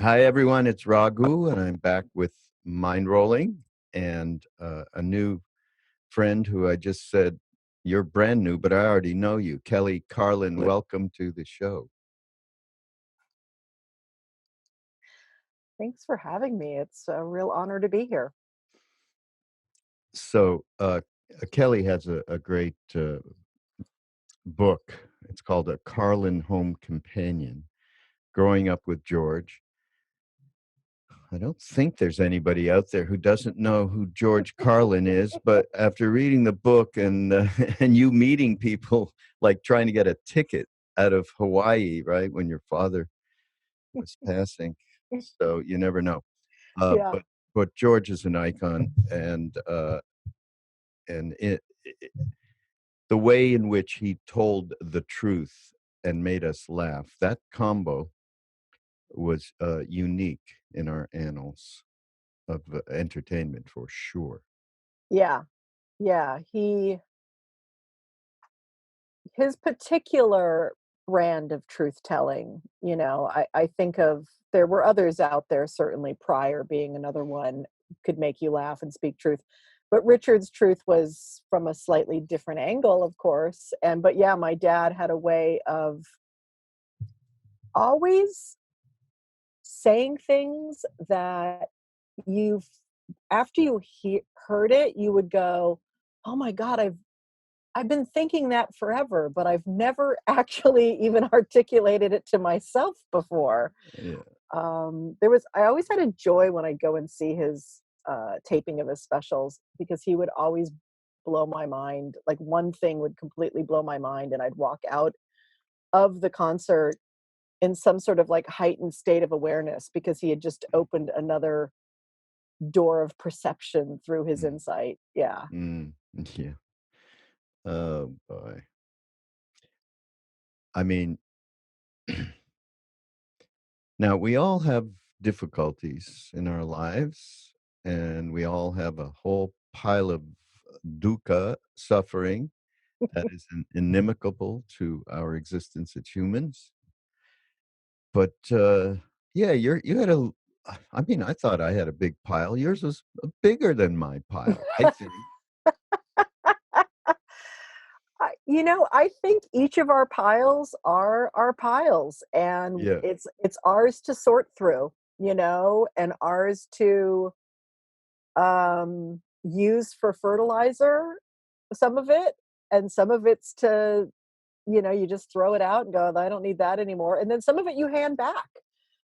Hi, everyone. It's Raghu, and I'm back with Mindrolling and a new friend who I just said, you're brand new, but I already know you. Kelly Carlin, welcome to the show. Thanks for having me. It's a real honor to be here. So, Kelly has a great book. It's called A Carlin Home Companion, Growing Up with George. I don't think there's anybody out there who doesn't know who George Carlin is, but after reading the book and and you meeting people, like trying to get a ticket out of Hawaii, right, when your father was passing, so you never know. Uh, Yeah. but but George is an icon, and the way in which he told the truth and made us laugh, that combo was unique in our annals of entertainment for sure. Yeah. Yeah. His particular brand of truth telling, I think of there were others out there, certainly Pryor being another one, could make you laugh and speak truth. But Richard's truth was from a slightly different angle, of course. But yeah, my dad had a way of always saying things that you've after you heard it, you would go, "Oh my God, I've been thinking that forever, but I've never actually even articulated it to myself before." Yeah. I always had a joy when I'd go and see his taping of his specials because he would always blow my mind. Like one thing would completely blow my mind, and I'd walk out of the concert in some sort of like heightened state of awareness because he had just opened another door of perception through his Mm, insight. Yeah. mm, yeah. Oh boy. I mean, now we all have difficulties in our lives, and we all have a whole pile of dukkha suffering that is inimical to our existence as humans. But yeah, you had a. I mean, I thought I had a big pile. Yours was bigger than my pile, I think. I think each of our piles are our piles, and Yeah. it's ours to sort through, and ours to use for fertilizer, some of it, and some of it's to, you just throw it out and go, I don't need that anymore. And then some of it you hand back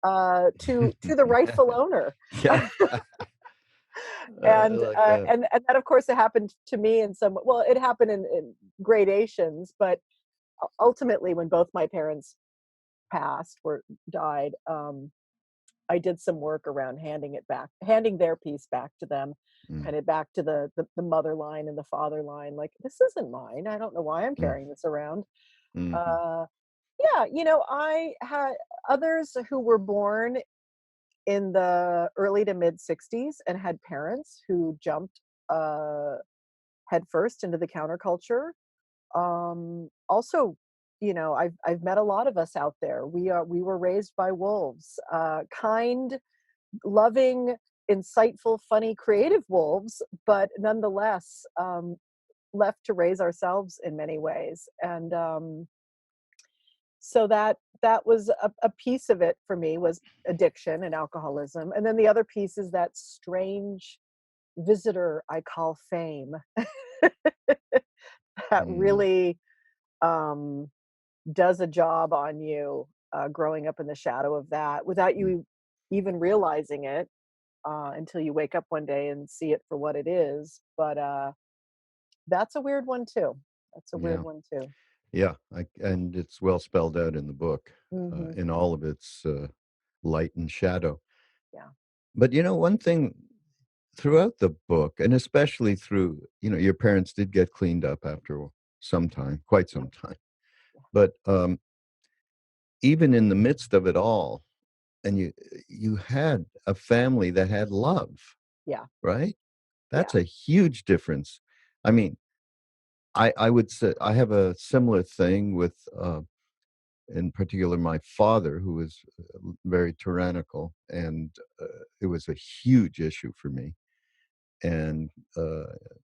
to the rightful owner. Yeah. I and like uh, that. and and that of course it happened to me in some, well, it happened in gradations, but ultimately when both my parents died, I did some work around handing their piece back to them, Mm, kind of back to the mother line and the father line, like, this isn't mine, I don't know why I'm mm, carrying this around. mhm, uh yeah, I had others who were born in the early to mid 60s and had parents who jumped uh headfirst into the counterculture. Also, I've met a lot of us out there. We were raised by wolves, kind, loving, insightful, funny, creative wolves, but nonetheless, left to raise ourselves in many ways. And so that was a piece of it for me, was addiction and alcoholism. And then the other piece is that strange visitor I call fame that mm, really um, does a job on you, growing up in the shadow of that without mm. you even realizing it, until you wake up one day and see it for what it is. But that's a weird one too. That's a weird Yeah. one too. Yeah, and it's well spelled out in the book, Hmm. in all of its light and shadow. Yeah. But one thing throughout the book, and especially through, your parents did get cleaned up after some time, quite Yeah. some time. But even in the midst of it all, and you had a family that had love, Yeah. right? Yeah. That's a huge difference. I mean, I would say I have a similar thing with in particular my father, who was very tyrannical, and it was a huge issue for me, and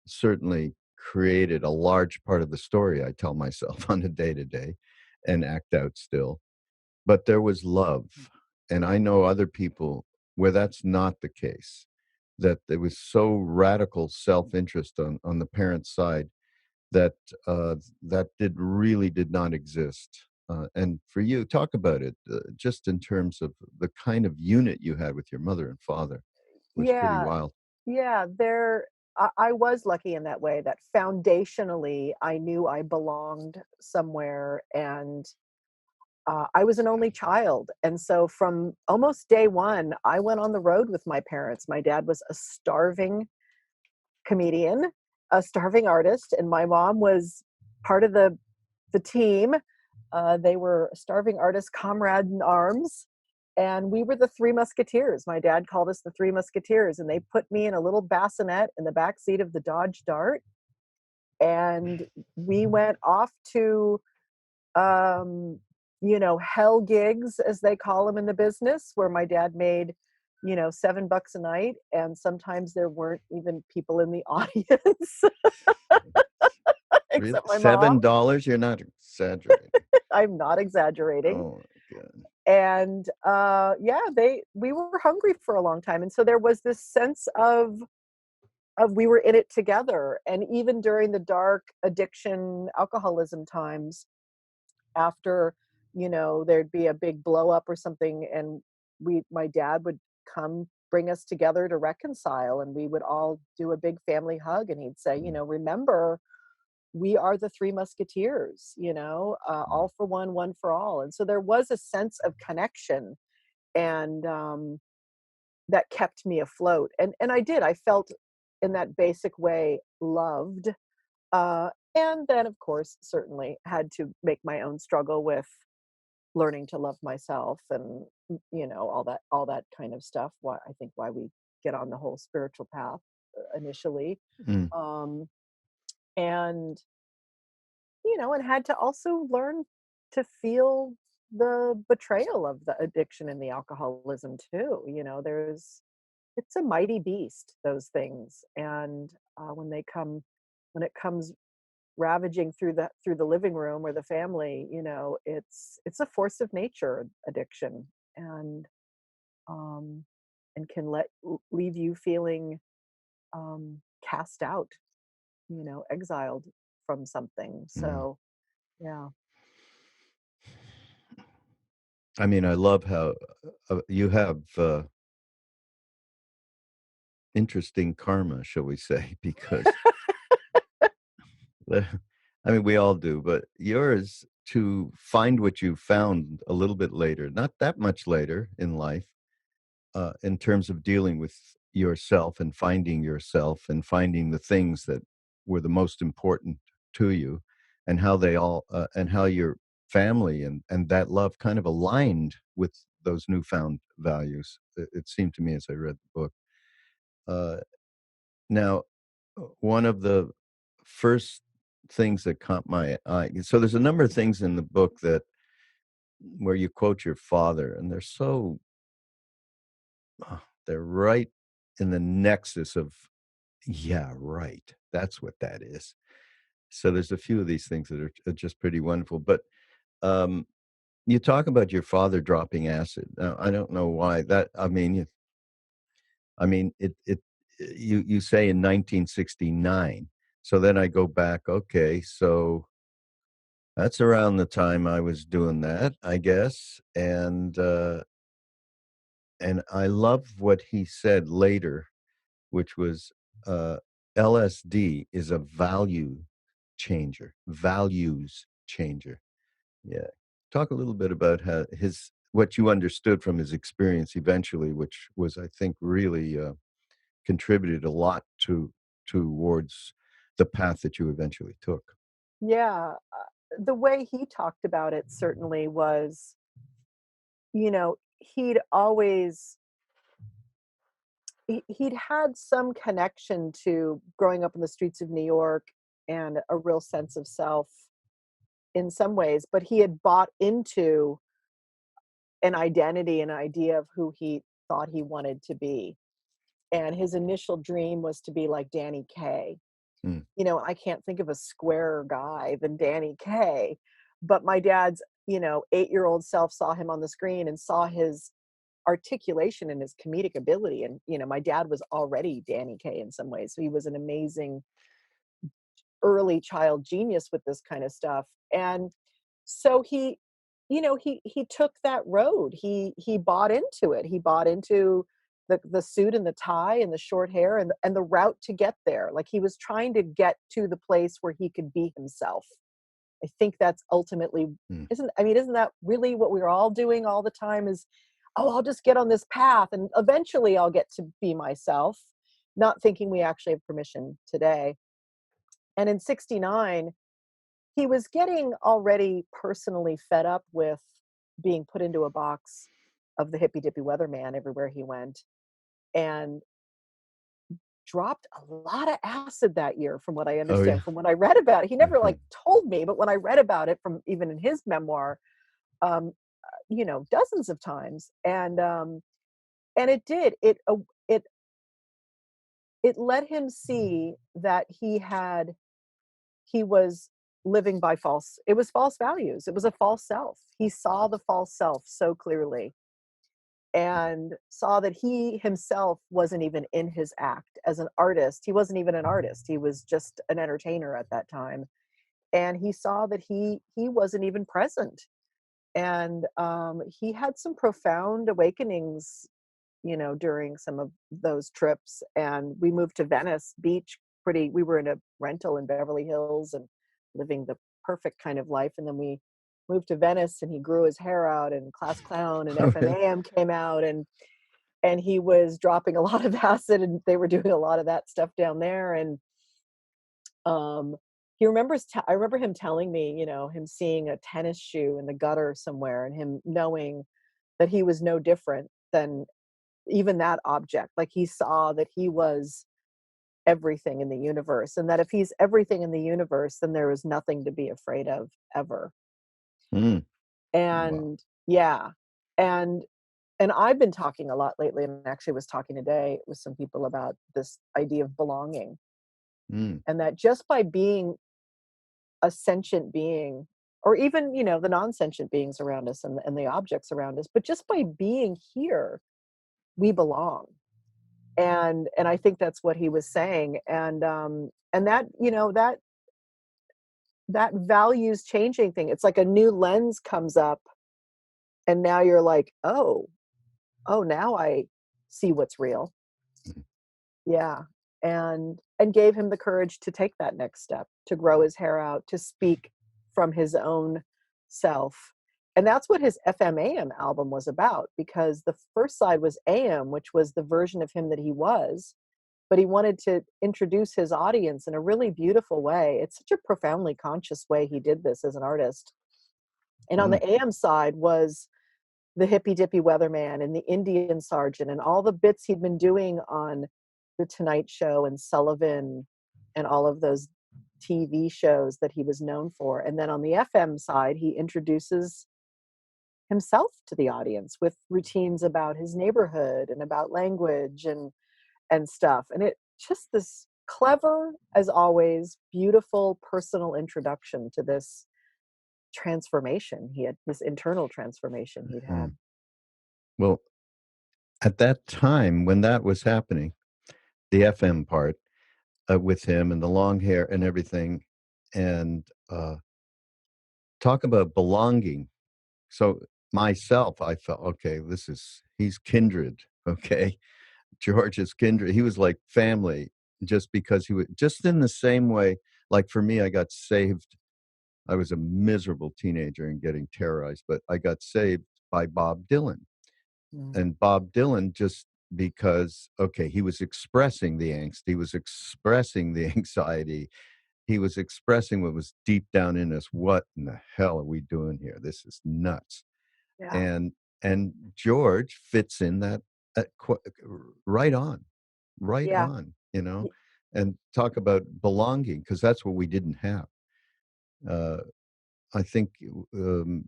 certainly created a large part of the story I tell myself on a day-to-day and act out still. But there was love, and I know other people where that's not the case, that there was so radical self-interest on the parents' side that that did not exist. And for you, talk about it, just in terms of the kind of unit you had with your mother and father was pretty Yeah, wild. yeah, I was lucky in that way that foundationally I knew I belonged somewhere, and I was an only child. And so from almost day one, I went on the road with my parents. My dad was a starving comedian, a starving artist, and my mom was part of the team. They were starving artist comrade in arms, and we were the Three Musketeers. My dad called us the Three Musketeers, and they put me in a little bassinet in the back seat of the Dodge Dart, and we went off to um, hell gigs, as they call them in the business, where my dad made, $7 a night, and sometimes there weren't even people in the audience Really? except my mom. $7? You're not exaggerating. I'm not exaggerating. Oh my God. And yeah, we were hungry for a long time, and so there was this sense of we were in it together. And even during the dark addiction alcoholism times, after there'd be a big blow up or something, and my dad would come bring us together to reconcile, and we would all do a big family hug, and he'd say, Mm, remember, we are the Three Musketeers, mm, all for one for all. And so there was a sense of connection, and that kept me afloat. And I felt in that basic way loved. And then, of course, certainly had to make my own struggle with learning to love myself, and all that kind of stuff. Why we get on the whole spiritual path initially, mm, um, and and had to also learn to feel the betrayal of the addiction and the alcoholism too. It's a mighty beast, those things. And when it comes ravaging through the living room or the family, it's a force of nature, addiction. And um and can leave you feeling cast out, exiled from something. mm. So yeah. I mean, I love how you have interesting karma, shall we say, because I mean, we all do, but yours to find what you found a little bit later, not that much later in life, in terms of dealing with yourself and finding the things that were the most important to you, and how they all, and how your family and that love kind of aligned with those newfound values. It seemed to me as I read the book. Uh, Now, one of the first things that caught my eye, so there's a number of things in the book that where you quote your father, and they're so they're right in the nexus of, yeah, right. That's what that is. So there's a few of these things that are just pretty wonderful. But um, you talk about your father dropping acid. Now, I don't know why that. I mean, you say in 1969. So then I go back. Okay, so that's around the time I was doing that, I guess. And I love what he said later, which was uh, LSD is a values changer. Yeah. Talk a little bit about how what you understood from his experience eventually, which was, I think, really contributed a lot towards the path that you eventually took. Yeah, the way he talked about it certainly was, he'd always he'd had some connection to growing up in the streets of New York, and a real sense of self in some ways, but he had bought into an identity, an idea of who he thought he wanted to be. And his initial dream was to be like Danny Kaye. Mm. You know, I can't think of a squarer guy than Danny Kaye, but my dad's, 8-year-old self saw him on the screen and saw his articulation and his comedic ability. And, my dad was already Danny Kaye in some ways. So he was an amazing early child genius with this kind of stuff. And so he took that road. He bought into it. He bought into the suit and the tie and the short hair and the route to get there. Like he was trying to get to the place where he could be himself. I think that's ultimately isn't that really what we're all doing all the time is, oh, I'll just get on this path and eventually I'll get to be myself, not thinking we actually have permission today. And in 69, he was getting already personally fed up with being put into a box of the hippy dippy weatherman everywhere he went, and dropped a lot of acid that year, from what I Oh, yeah. understand, from what I read about it. He never Mhm. told me, but when I read about it from even in his memoir, um, dozens of times, and it did it let him see that he was living by false values. It was a false self. He saw the false self so clearly and saw that he himself wasn't even in his act as an artist. He wasn't even an artist. He was just an entertainer at that time. And he saw that he wasn't even present. And he had some profound awakenings, during some of those trips. And we moved to Venice Beach we were in a rental in Beverly Hills and living the perfect kind of life. And then we moved to Venice and he grew his hair out and Class Clown and Oh, yeah. FMAM came out and he was dropping a lot of acid and they were doing a lot of that stuff down there. And um, I remember him telling me, him seeing a tennis shoe in the gutter somewhere and him knowing that he was no different than even that object. Like he saw that he was everything in the universe, and that if he's everything in the universe, then there is nothing to be afraid of ever. Mm. Wow. And yeah, and I've been talking a lot lately, and actually was talking today with some people about this idea of belonging, Mm. and that just by being a sentient being, or even the non-sentient beings around us and the objects around us, but just by being here, we belong. And I think that's what he was saying. And that that values changing thing. It's like a new lens comes up and now you're like, oh, now I see what's real. Mhm. Yeah. And gave him the courage to take that next step, to grow his hair out, to speak from his own self. And that's what his FMAM album was about, because the first side was AM, which was the version of him that he was, but he wanted to introduce his audience in a really beautiful way. It's such a profoundly conscious way he did this as an artist. And on Mm. the AM side was the hippy dippy weatherman and the Indian sergeant and all the bits he'd been doing on the Tonight Show and Sullivan and all of those TV shows that he was known for. And then on the FM side, he introduces himself to the audience with routines about his neighborhood and about language and stuff. And it just this clever, as always, beautiful personal introduction to this transformation this internal transformation he'd had. Mm. Well, at that time when that was happening, the FM part with him and the long hair and everything, and talk about belonging. So myself, I felt, okay, he's kindred. Okay. George is kindred. He was like family, just because he was just in the same way. Like for me, I got saved. I was a miserable teenager and getting terrorized, but I got saved by Bob Dylan. Mm. And Bob Dylan, just because, okay, he was expressing the angst, he was expressing the anxiety, he was expressing what was deep down in us. What in the hell are we doing here? This is nuts. Yeah. And George fits in that, right on, right Yeah. on, and talk about belonging, because that's what we didn't have. Uh, I think Duncan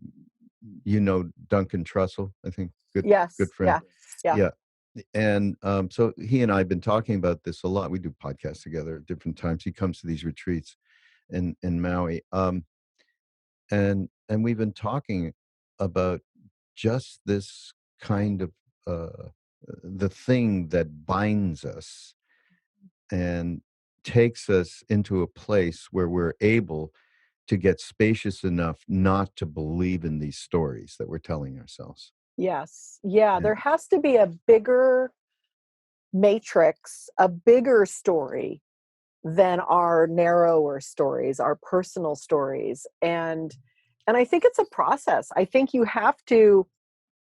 Trussell. I think good Yes. friend. Yeah. Yeah. Yeah. And so he and I have been talking about this a lot. We do podcasts together at different times. He comes to these retreats in Maui. And we've been talking about just this kind of the thing that binds us and takes us into a place where we're able to get spacious enough not to believe in these stories that we're telling ourselves. Yes. Yeah. Yeah. There has to be a bigger matrix, a bigger story than our narrower stories, our personal stories. And I think it's a process. I think you have to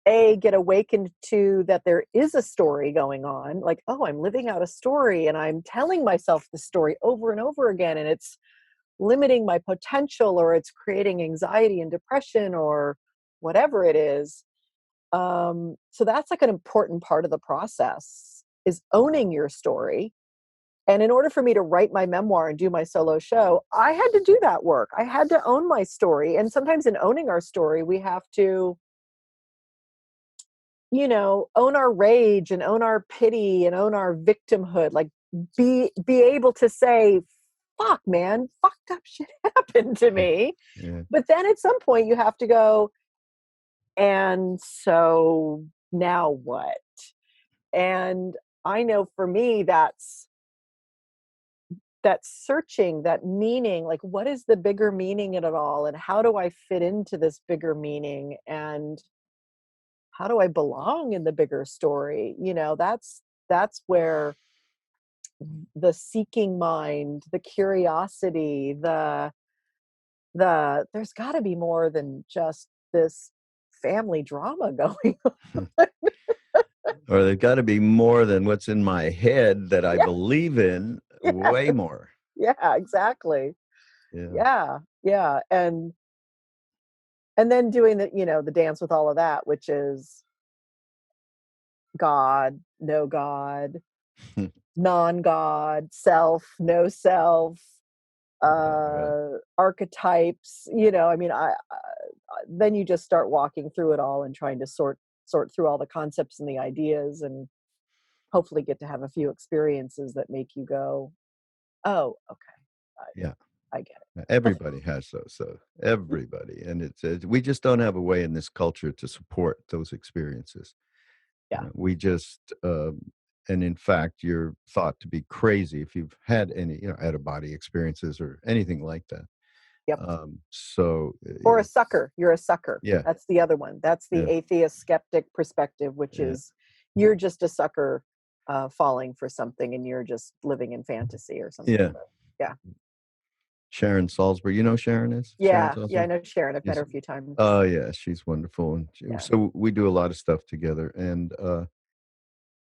get awakened to that there is a story going on, like, oh, I'm living out a story and I'm telling myself the story over and over again, and it's limiting my potential, or it's creating anxiety and depression, or whatever it is. So that's like an important part of the process, is owning your story. And in order for me to write my memoir and do my solo show, I had to do that work. I had to own my story. And sometimes in owning our story, we have to, own our rage and own our pity and own our victimhood. Like, be able to say, fuck, man, fucked up shit happened to me. Yeah. But then at some point you have to go, and so now what? And I know for me, that's that searching, that meaning, like, what is the bigger meaning in it all? And how do I fit into this bigger meaning? And how do I belong in the bigger story? That's where the seeking mind, the curiosity, there's got to be more than just this family drama going on. Or there's got to be more than what's in my head that I Yeah, believe in, yeah, way more. yeah, exactly. Yeah. Yeah, yeah. And then doing the dance with all of that, which is God, no God, non-God, self, no self, Right. archetypes. I mean, then you just start walking through it all and trying to sort through all the concepts and the ideas, and hopefully get to have a few experiences that make you go, oh, okay, Yeah. I get it. Everybody has those. So everybody, and we just don't have a way in this culture to support those experiences. Yeah. We just, and in fact, you're thought to be crazy if you've had any, out of body experiences or anything like that. Yep. So, Or a sucker. You're a sucker. yeah, That's the other one. That's the yeah, atheist skeptic perspective, which yeah, is you're just a sucker falling for something, and you're just living in fantasy or something. yeah. But yeah. Sharon Salzberg, you know Sharon is Sharon Yeah. Yeah. I Salzberg. know Sharon. I've met Yes. her a few times. Oh yeah, she's wonderful, and Yeah. so we do a lot of stuff together. And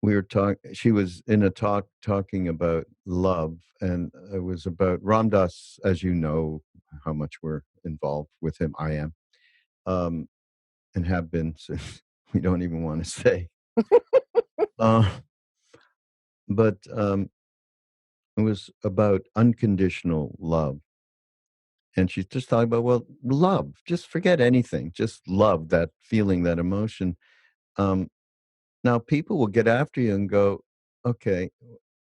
we were talking. She was in a talk talking about love, and it was about Ram Dass, as you know, how much we're involved with him. I am, um, and have been since we don't even want to say. Uh, but it was about unconditional love. And she's just talking about, well, love, just forget anything, just love, that feeling, that emotion. Um, Now people will get after you and go, okay,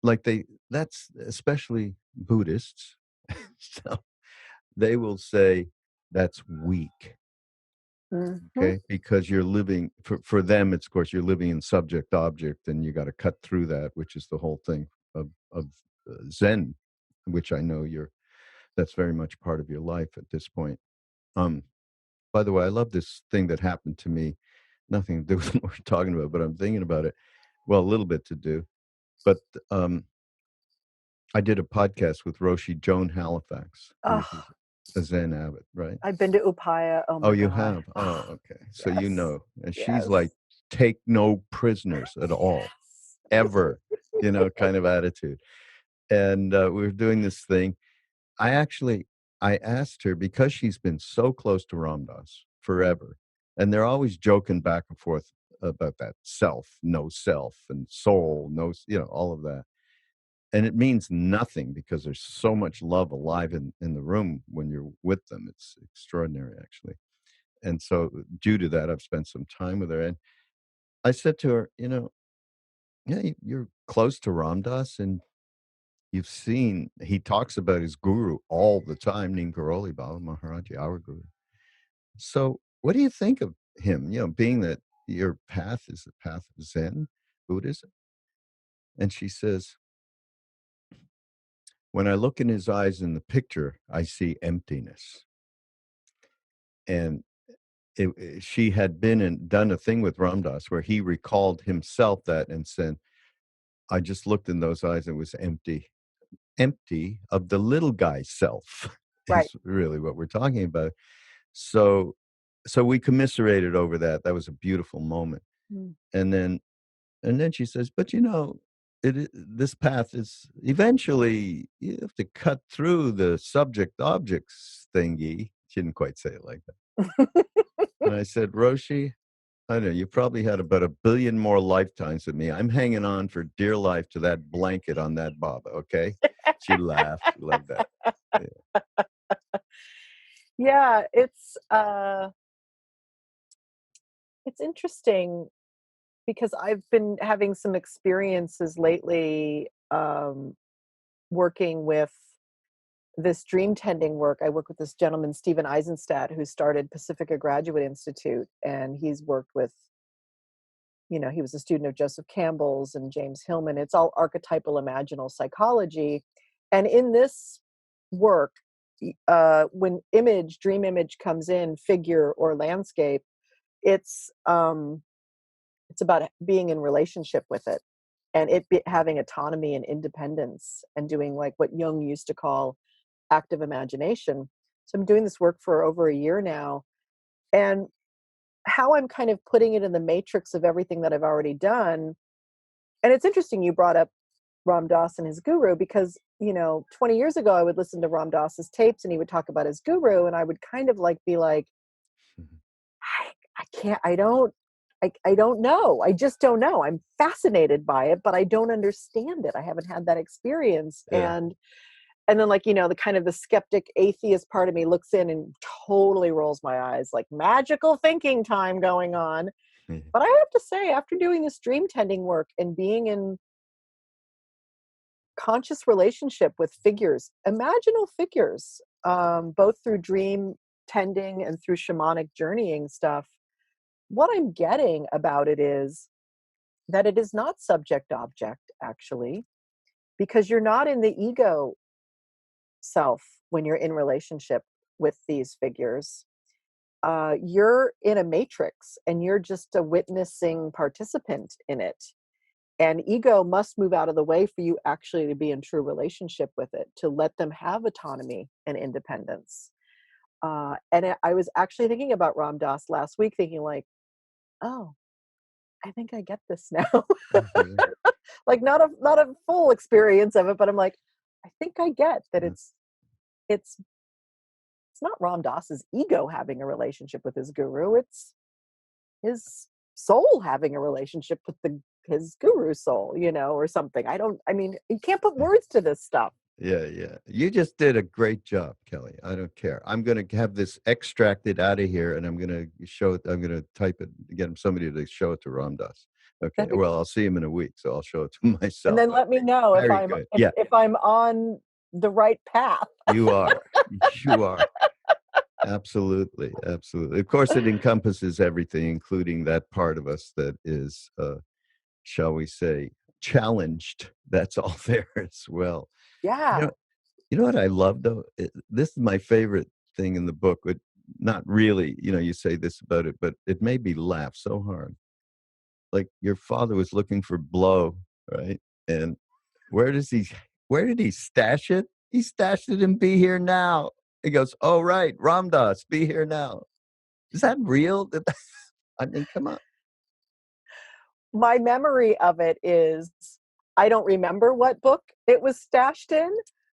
like that's especially Buddhists. So they will say that's weak. Mm-hmm. Okay. Because you're living for them, it's of course you're living in subject object, and you got to cut through that, which is the whole thing of Zen, which I know that's very much part of your life at this point. Um, by the way, I love this thing that happened to me. Nothing to do with what we're talking about, but I'm thinking about it. Well, a little bit to do. But I did a podcast with Roshi Joan Halifax, who's Oh, a Zen abbot, right? I've been to Upaya. Oh Oh, my you God. have? Oh, Oh, okay. So you yes. know. And she's Yes. like, take no prisoners at all, ever, kind of attitude. And we were doing this thing. I asked her, because she's been so close to Ram Dass forever, and they're always joking back and forth about that self, no self, and soul, no, all of that. And it means nothing because there's so much love alive in the room when you're with them. It's extraordinary, actually. And so due to that, I've spent some time with her. And I said to her, yeah, you're close to Ram Dass, and you've seen, he talks about his guru all the time, Neem Karoli Baba Maharaji, our guru. So what do you think of him, being that your path is the path of Zen Buddhism? And she says, when I look in his eyes in the picture, I see emptiness. And she had been and done a thing with Ram Dass where he recalled himself that and said, I just looked in those eyes, it was empty of the little guy's self. Right. Is really what we're talking about. So we commiserated over that. That was a beautiful moment. And then she says, but this path is eventually you have to cut through the subject objects thingy. She didn't quite say it like that. And I said, Roshi, I know you probably had about 1 billion more lifetimes with me. I'm hanging on for dear life to that blanket on that Baba. Okay. She laughed. She loved that. Yeah, it's interesting because I've been having some experiences lately working with this dream tending work. I work with this gentleman, Stephen Eisenstadt, who started Pacifica Graduate Institute, and he's worked with, he was a student of Joseph Campbell's and James Hillman. It's all archetypal imaginal psychology. And in this work, when dream image comes in, figure or landscape, it's about being in relationship with it, and having autonomy and independence, and doing like what Jung used to call active imagination. So I'm doing this work for over a year now, and how I'm kind of putting it in the matrix of everything that I've already done. And it's interesting you brought up Ram Dass and his guru, because 20 years ago I would listen to Ram Dass's tapes and he would talk about his guru, and I would kind of be like, I don't know. I just don't know. I'm fascinated by it, but I don't understand it. I haven't had that experience. Yeah. And then the kind of the skeptic atheist part of me looks in and totally rolls my eyes, like magical thinking time going on. But I have to say, after doing this dream tending work and being in conscious relationship with figures, imaginal figures, both through dream tending and through shamanic journeying stuff, what I'm getting about it is that it is not subject object, actually, because you're not in the ego self when you're in relationship with these figures. You're in a matrix and you're just a witnessing participant in it. And ego must move out of the way for you actually to be in true relationship with it, to let them have autonomy and independence. I was actually thinking about Ram Dass last week, thinking oh, I think I get this now. Like not a full experience of it, but I'm like, I think I get that it's not Ram Dass's ego having a relationship with his guru. It's his soul having a relationship with his guru soul, or something. You can't put words to this stuff. Yeah. You just did a great job, Kelly. I don't care. I'm going to have this extracted out of here, and I'm going to type it, get somebody to show it to Ram Dass. Okay. Well, I'll see him in a week, so I'll show it to myself. And then let me know if I'm on the right path. You are. You are. Absolutely. Of course, it encompasses everything, including that part of us that is, shall we say, challenged. That's all there as well. Yeah. You know what I love, though? This is my favorite thing in the book. But not really, you say this about it, but it made me laugh so hard. Like your father was looking for blow, right? And where did he stash it? He stashed it in Be Here Now. He goes, oh, right, Ram Dass, Be Here Now. Is that real? I mean, come on. My memory of it is, I don't remember what book it was stashed in,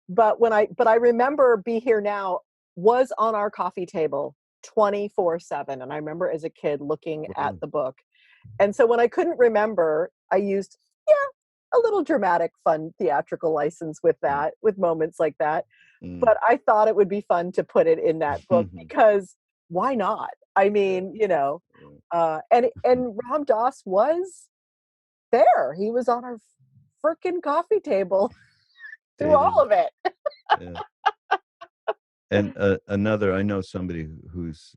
but I remember Be Here Now was on our coffee table 24/7. And I remember as a kid looking at the book. And so when I couldn't remember, I used, a little dramatic, fun, theatrical license with that, with moments like that. Mm. But I thought it would be fun to put it in that book because why not? I mean, and Ram Dass was there. He was on our frickin' coffee table through all of it. Yeah. And another, I know somebody who's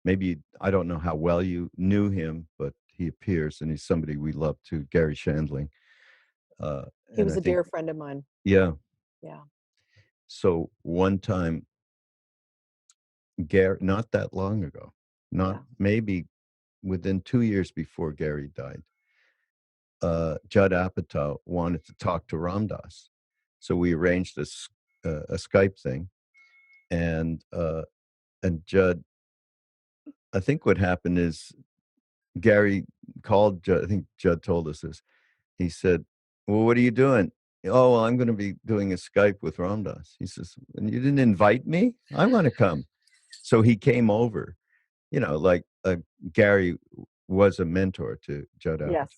maybe, I don't know how well you knew him, but he appears, and he's somebody we love too, Gary Shandling. He was a dear friend of mine. Yeah. Yeah. So one time, Gary, not that long ago, maybe within 2 years before Gary died, Judd Apatow wanted to talk to Ram Dass. So we arranged a Skype thing, and Judd, I think what happened is Gary called Judd. I think Judd told us this. He said, "Well, what are you doing?" "Oh, well, I'm going to be doing a Skype with Ram Dass." He says, "And you didn't invite me? I want to come." So he came over. Like Gary was a mentor to Judd Apatow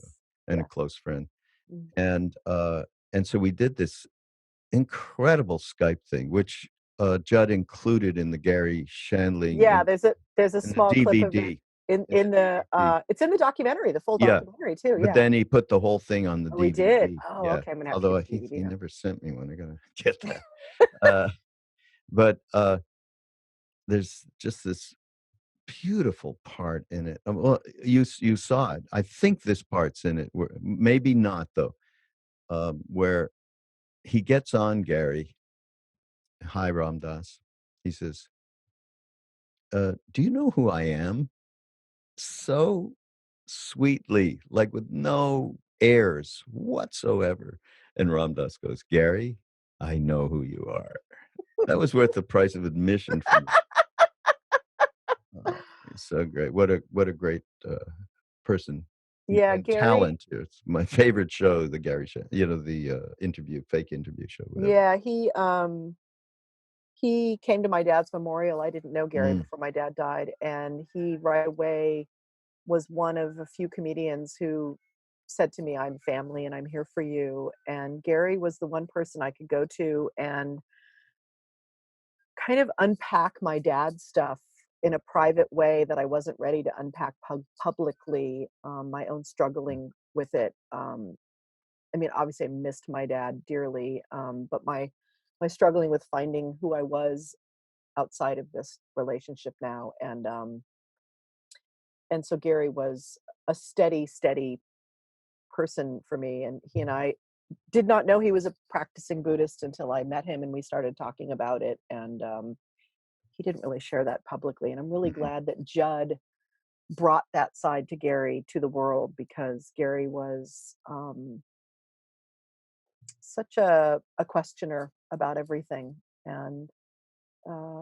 and a close friend. And so we did this incredible Skype thing, which Judd included in the Gary Shandling. Yeah, there's a small DVD. clip of it in the it's in the documentary, the full documentary too. But then he put the whole thing on the DVD. We did. Oh, okay. I'm gonna have Although to get the DVD he never sent me one. I gotta get that. But there's just this beautiful part in it. Well, you saw it. I think this part's in it. Maybe not though. Where he gets on Gary. "Hi, Ram Dass." He says, "Do you know who I am?" So sweetly, like with no airs whatsoever. And Ram Dass goes, "Gary, I know who you are." That was worth the price of admission for me. It's so great. What a great person. Yeah, and Gary. Talent. It's my favorite show, the Gary show. The fake interview show. Whatever. Yeah, he came to my dad's memorial. I didn't know Gary before my dad died, and he right away was one of a few comedians who said to me, "I'm family and I'm here for you." And Gary was the one person I could go to and kind of unpack my dad's stuff in a private way that I wasn't ready to unpack publicly, my own struggling with it. I mean, obviously I missed my dad dearly, but my struggling with finding who I was outside of this relationship now. And so Gary was a steady person for me. And he and I did not know he was a practicing Buddhist until I met him and we started talking about it. And he didn't really share that publicly. And I'm really glad that Judd brought that side to Gary to the world, because Gary was such a questioner about everything. And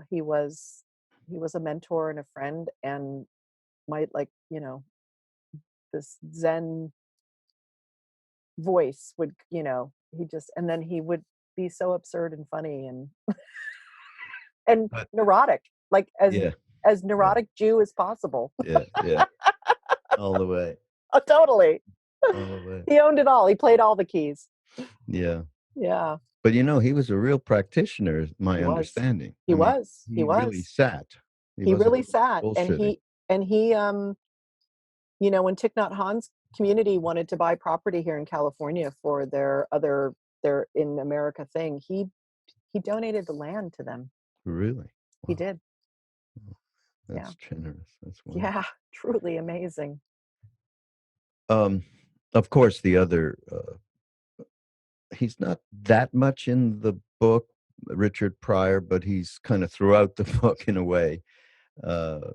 he was a mentor and a friend, and this Zen voice would, and then he would be so absurd and funny and and neurotic, like as neurotic Jew as possible. Yeah. All the way. Oh, totally. All the way. He owned it all. He played all the keys. Yeah. Yeah. But he was a real practitioner, my understanding. He was. He really sat. He really sat. Bullshitting. And he when Thich Nhat Hanh's community wanted to buy property here in California for their in America thing, he donated the land to them. Really? Wow. He did. That's generous. That's wonderful. Yeah, truly amazing. Of course, the other, he's not that much in the book, Richard Pryor, but he's kind of throughout the book in a way,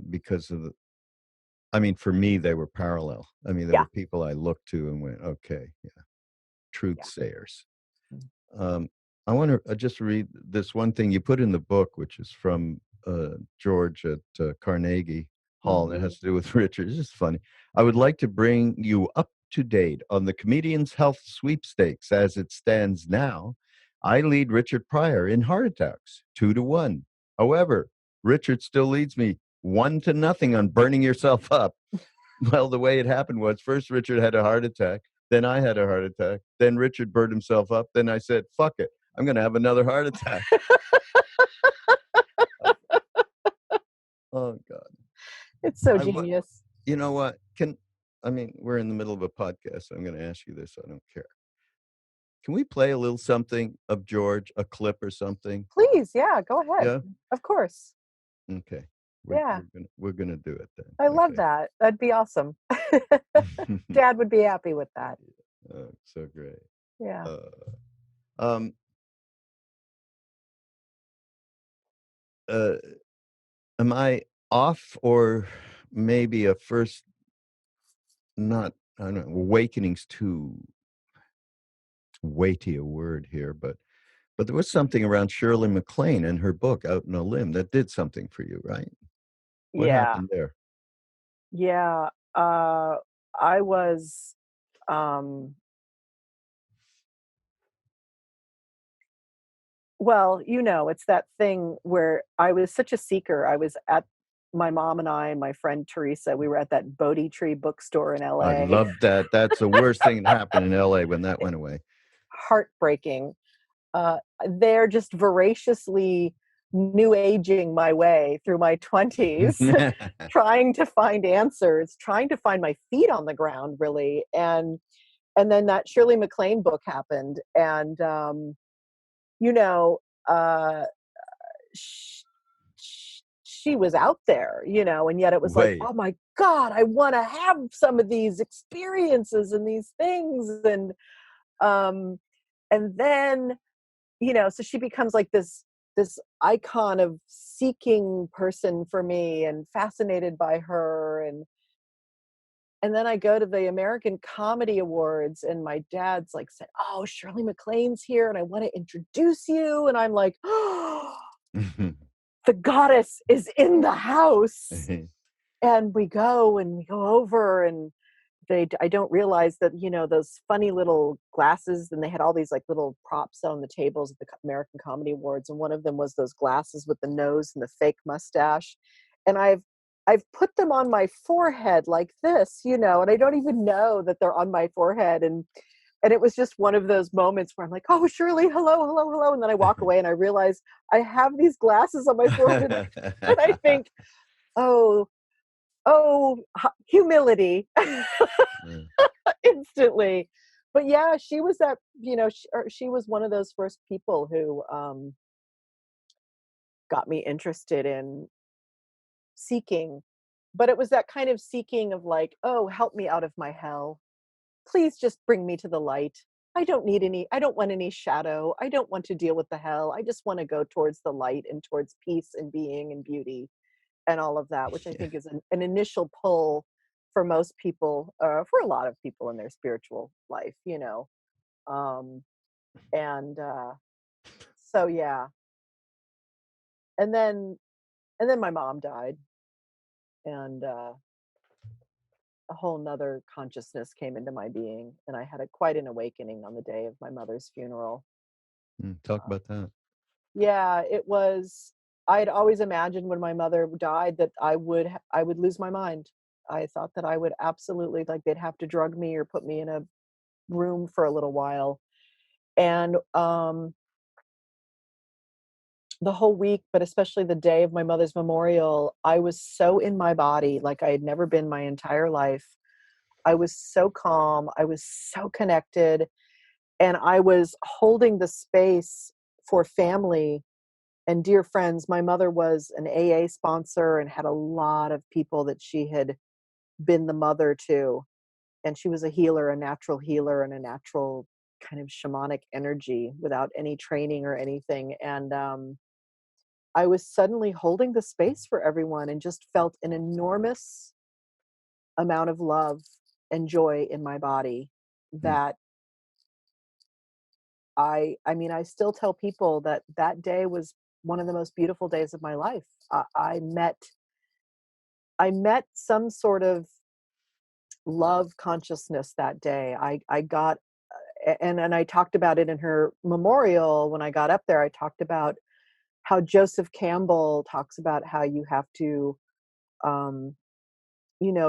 because of for me, they were parallel. There were people I looked to and went, okay, truth sayers. I want to just read this one thing you put in the book, which is from George at Carnegie Hall, and it has to do with Richard. It's just funny. "I would like to bring you up to date on the Comedian's Health Sweepstakes as it stands now. I lead Richard Pryor in heart attacks, 2-1. However, Richard still leads me 1-0 on burning yourself up." Well, the way it happened was, first Richard had a heart attack, Then I had a heart attack. Then Richard burned himself up. Then I said, fuck it. I'm going to have another heart attack. Oh, God. It's so I wa- genius. You know what? We're in the middle of a podcast, so I'm going to ask you this. I don't care. Can we play a little something of George, a clip or something? Please, yeah, go ahead. Yeah? Of course. Okay. Yeah. We're gonna do it then. I love that. That'd be awesome. Dad would be happy with that. Oh, so great. Yeah. Um, uh, am I off, or maybe a first? Not. I don't know. Awakening's too weighty a word here, but there was something around Shirley MacLaine and her book Out on a Limb that did something for you, right? What Yeah. happened there? Yeah. I was well, it's that thing where I was such a seeker. I was at my mom and I and my friend Teresa, we were at that Bodhi Tree bookstore in I LA. love that. That's the worst thing that happened in LA when that went away. Heartbreaking. They're just voraciously new aging my way through my 20s, trying to find answers, trying to find my feet on the ground, really. And then that Shirley MacLaine book happened, and you know, uh, sh- she was out there, and yet it was like, Wait. oh my God, I want to have some of these experiences and these things, um, and then so she becomes like this icon of seeking person for me, and fascinated by her, and then I go to the American Comedy Awards, and my dad's like said, oh, Shirley MacLaine's here and I want to introduce you, and I'm like, oh, the goddess is in the house. And we go over, and I don't realize that, those funny little glasses, and they had all these like little props on the tables at the American Comedy Awards, and one of them was those glasses with the nose and the fake mustache, and I've put them on my forehead like this, and I don't even know that they're on my forehead, and it was just one of those moments where I'm like, oh, Shirley, hello, hello, hello, and then I walk away and I realize I have these glasses on my forehead, and I think, oh, humility. Instantly. But yeah, she was that, she was one of those first people who got me interested in seeking. But it was that kind of seeking of like, oh, help me out of my hell. Please just bring me to the light. I don't want any shadow. I don't want to deal with the hell. I just want to go towards the light and towards peace and being and beauty and all of that, which I think is an initial pull for most people, for a lot of people in their spiritual life, Um, and so yeah, and then my mom died, and a whole nother consciousness came into my being, and I had quite an awakening on the day of my mother's funeral. Talk about that. Yeah, it was. I'd always imagined when my mother died that I would lose my mind. I thought that I would absolutely, like, they'd have to drug me or put me in a room for a little while. And the whole week, but especially the day of my mother's memorial, I was so in my body like I had never been my entire life. I was so calm. I was so connected. And I was holding the space for family and dear friends. My mother was an AA sponsor and had a lot of people that she had been the mother to. And she was a healer, a natural healer, and a natural kind of shamanic energy without any training or anything. And I was suddenly holding the space for everyone and just felt an enormous amount of love and joy in my body Mm. that I still tell people that that day was one of the most beautiful days of my life. I met some sort of love consciousness that day. I got, and I talked about it in her memorial. When I got up there, I talked about how Joseph Campbell talks about how you have to,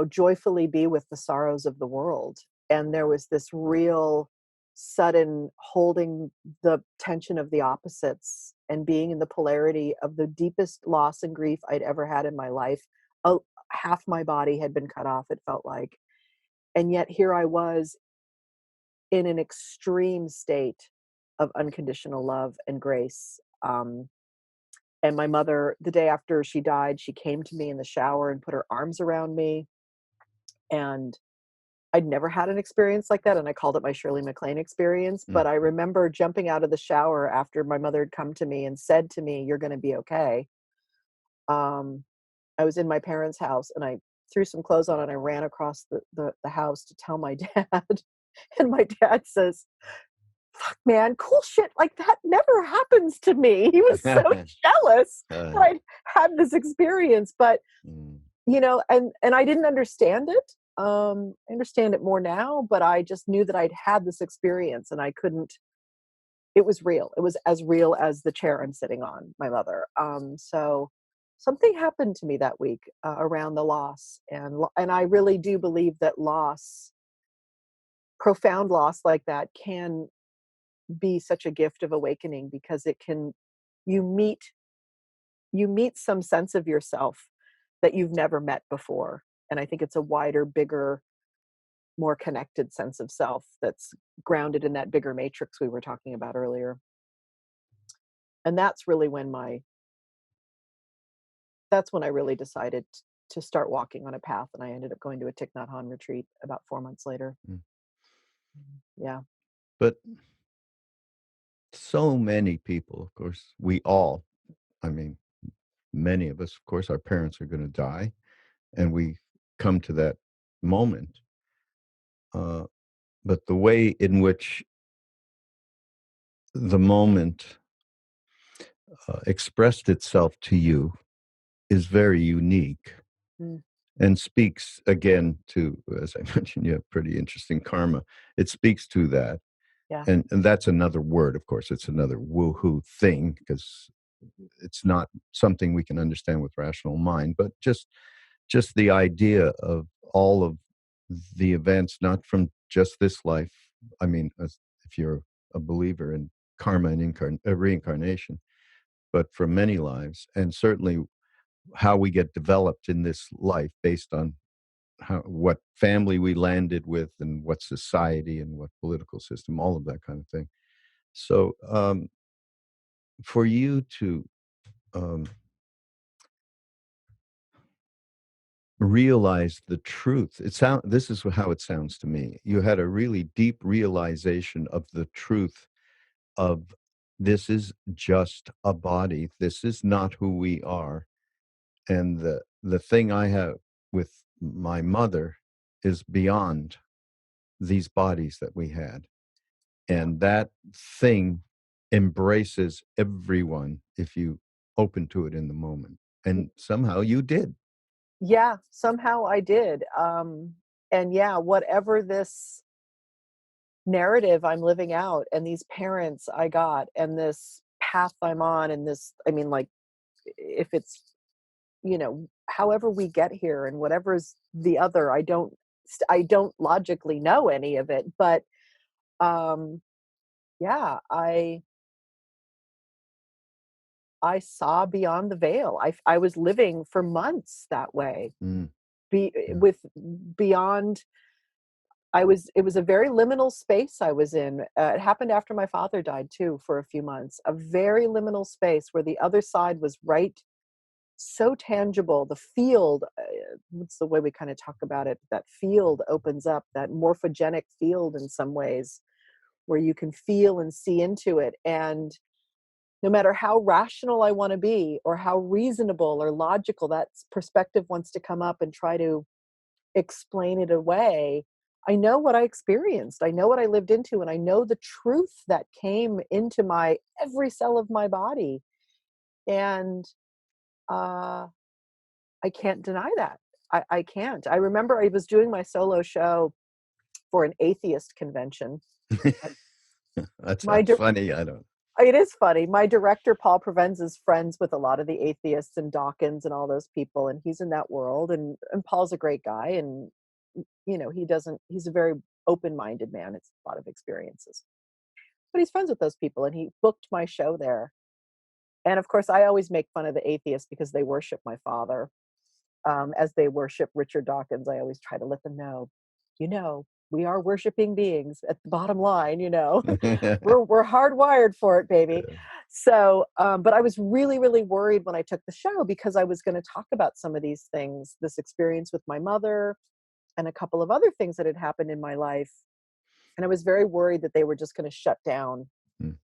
joyfully be with the sorrows of the world. And there was this real sudden holding the tension of the opposites and being in the polarity of the deepest loss and grief I'd ever had in my life. Half my body had been cut off, it felt like. And yet here I was in an extreme state of unconditional love and grace. And my mother, the day after she died, she came to me in the shower and put her arms around me. And I'd never had an experience like that, and I called it my Shirley MacLaine experience, Mm. but I remember jumping out of the shower after my mother had come to me and said to me, "You're gonna be okay." I was in my parents' house, and I threw some clothes on, and I ran across the house to tell my dad, and my dad says, "Fuck, man, cool shit like that never happens to me." He was so jealous that I'd had this experience, but Mm. and I didn't understand it. I understand it more now, but I just knew that I'd had this experience and I couldn't, it was real. It was as real as the chair I'm sitting on, my mother. So something happened to me that week around the loss. And I really do believe that loss, profound loss like that, can be such a gift of awakening because it can, you meet, you meet some sense of yourself that you've never met before. And I think it's a wider, bigger, more connected sense of self that's grounded in that bigger matrix we were talking about earlier. And that's when I really decided to start walking on a path. And I ended up going to a Thich Nhat Hanh retreat about 4 months later. Mm. Yeah. But so many people, of course, I mean, many of us, of course, our parents are going to die, and we come to that moment. But the way in which the moment expressed itself to you is very unique Mm, and speaks again to, as I mentioned, you have pretty interesting karma. It speaks to that. yeah. And that's another word, of course, it's another woohoo thing because it's not something we can understand with rational mind, but just the idea of all of the events, not from just this life. I mean, if you're a believer in karma and reincarnation, but from many lives, and certainly how we get developed in this life based on what family we landed with and what society and what political system, all of that kind of thing. So for you to um, realize the truth, this is how it sounds to me. You had a really deep realization of the truth of this is just a body. This is not who we are. And the thing I have with my mother is beyond these bodies that we had. And that thing embraces everyone if you open to it in the moment. And somehow you did. Yeah, somehow I did. And yeah, whatever this narrative I'm living out and these parents I got and this path I'm on and this, I mean, like, if it's, however we get here and whatever's the other, I don't logically know any of it, but um yeah, I saw beyond the veil. I was living for months that way, Mm, yeah. with beyond. It was a very liminal space I was in. It happened after my father died too, for a few months. A very liminal space where the other side was right, so tangible. The field, what's the way we kind of talk about it? That field opens up, that morphogenic field in some ways, where you can feel and see into it. And no matter how rational I want to be, or how reasonable or logical that perspective wants to come up and try to explain it away, I know what I experienced. I know what I lived into, and I know the truth that came into my every cell of my body. And uh, I can't deny that. I can't. I remember I was doing my solo show for an atheist convention. That My sounds funny. I don't. It is funny. My director, Paul Provenza, is friends with a lot of the atheists and Dawkins and all those people, and he's in that world. And Paul's a great guy, and he's a very open-minded man. It's a lot of experiences. But he's friends with those people, and he booked my show there. And of course, I always make fun of the atheists because they worship my father. As they worship Richard Dawkins, I always try to let them know, we are worshiping beings at the bottom line, we're hardwired for it, baby. So, but I was really, really worried when I took the show because I was going to talk about some of these things, this experience with my mother and a couple of other things that had happened in my life. And I was very worried that they were just going to shut down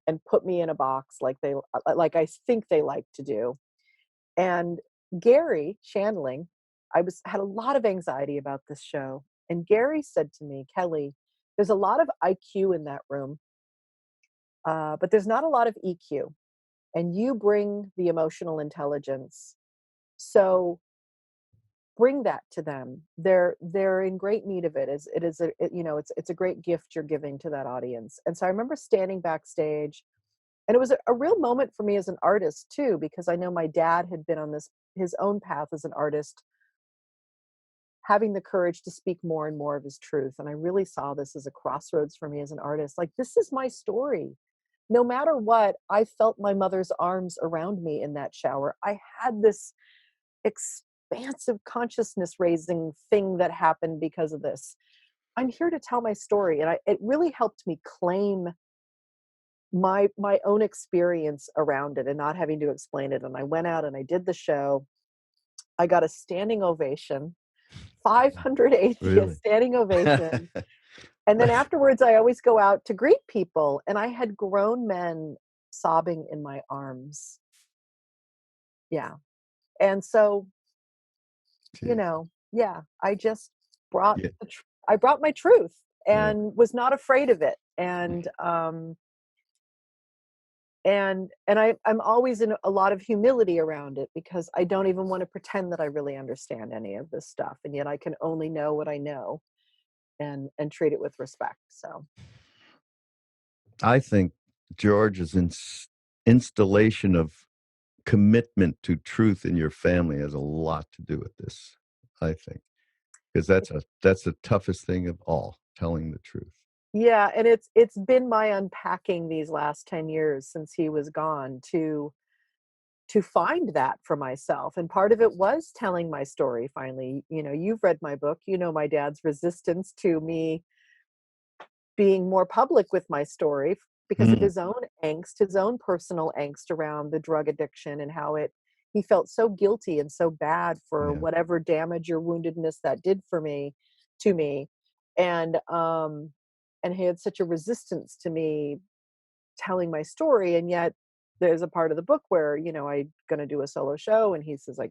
and put me in a box like I think they like to do. And Gary Shandling, had a lot of anxiety about this show. And Gary said to me, Kelly, there's a lot of IQ in that room, but there's not a lot of EQ. And you bring the emotional intelligence. So bring that to them. They're in great need of it. It's a great gift you're giving to that audience. And so I remember standing backstage, and it was a real moment for me as an artist too, because I know my dad had been on his own path as an artist, having the courage to speak more and more of his truth. And I really saw this as a crossroads for me as an artist. Like, this is my story. No matter what, I felt my mother's arms around me in that shower. I had this expansive consciousness raising thing that happened because of this. I'm here to tell my story. And it really helped me claim my own experience around it and not having to explain it. And I went out and I did the show. I got a standing ovation, 500 atheists, really? Standing ovation. And then afterwards, I always go out to greet people. And I had grown men sobbing in my arms. Yeah. And so, I just brought, I brought my truth and was not afraid of it. And, I'm always in a lot of humility around it because I don't even want to pretend that I really understand any of this stuff. And yet I can only know what I know and treat it with respect. So I think George's installation of commitment to truth in your family has a lot to do with this, I think, because that's the toughest thing of all, telling the truth. Yeah, and it's been my unpacking these last 10 years since he was gone to find that for myself. And part of it was telling my story finally. You've read my book, my dad's resistance to me being more public with my story because of his own angst, his own personal angst around the drug addiction and how he felt so guilty and so bad for whatever damage or woundedness that did to me. And he had such a resistance to me telling my story. And yet there's a part of the book where, I'm going to do a solo show. And he says, I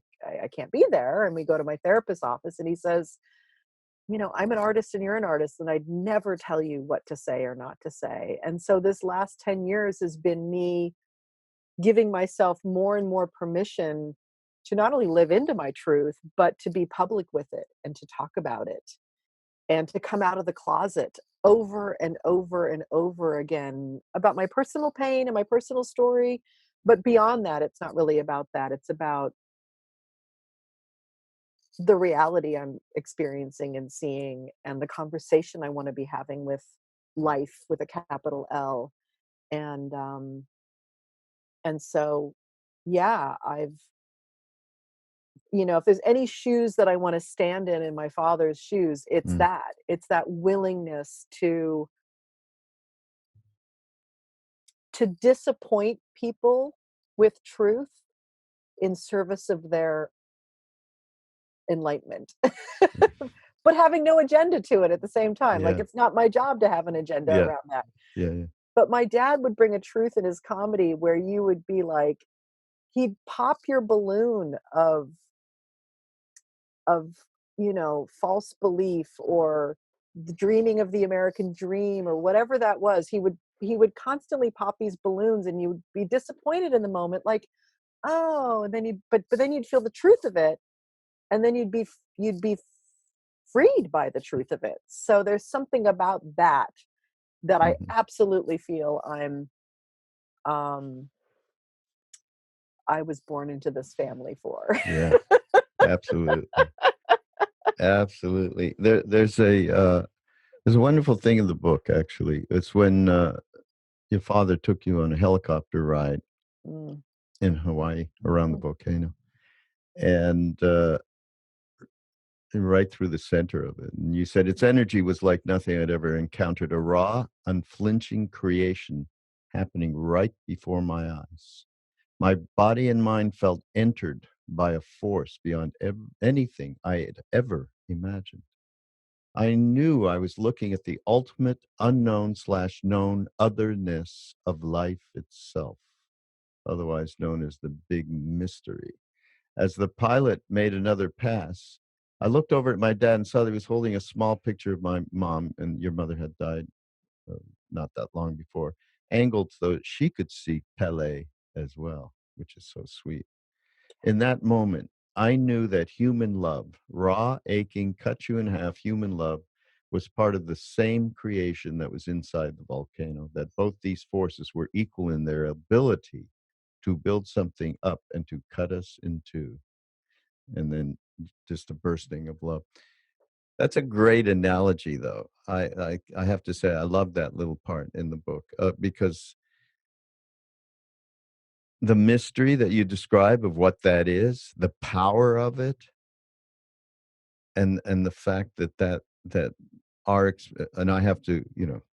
can't be there. And we go to my therapist's office and he says, I'm an artist and you're an artist, and I'd never tell you what to say or not to say. And so this last 10 years has been me giving myself more and more permission to not only live into my truth, but to be public with it and to talk about it and to come out of the closet over and over and over again about my personal pain and my personal story. But beyond that, it's not really about that. It's about the reality I'm experiencing and seeing and the conversation I want to be having with life with a capital L. And so, I've, if there's any shoes that I want to stand in my father's shoes, it's that willingness to disappoint people with truth in service of their enlightenment, but having no agenda to it at the same time. Like, it's not my job to have an agenda around that. But my dad would bring a truth in his comedy where you would be like, he'd pop your balloon of false belief or the dreaming of the American dream or whatever that was. He would constantly pop these balloons and you'd be disappointed in the moment, like, oh, and then but then you'd feel the truth of it. And then you'd be freed by the truth of it. So there's something about that I absolutely feel I was born into this family for. Yeah, absolutely. Absolutely. There's a There's a wonderful thing in the book, actually. It's when your father took you on a helicopter ride Mm. in Hawaii around the Mhm. volcano, and right through the center of it. And you said its energy was like nothing I'd ever encountered, a raw, unflinching creation happening right before my eyes. My body and mind felt entered by a force beyond anything I had ever imagined. I knew I was looking at the ultimate unknown slash known otherness of life itself, otherwise known as the big mystery. As the pilot made another pass, I looked over at my dad and saw that he was holding a small picture of my mom, and your mother had died uh, not that long before, angled so that she could see Pele as well, which is so sweet. In that moment, I knew that human love, raw, aching, cut you in half human love, was part of the same creation that was inside the volcano, that both these forces were equal in their ability to build something up and to cut us in two. And then just a bursting of love. That's a great analogy, though. I have to say, I love that little part in the book because the mystery that you describe of what that is, the power of it, and the fact that and I have to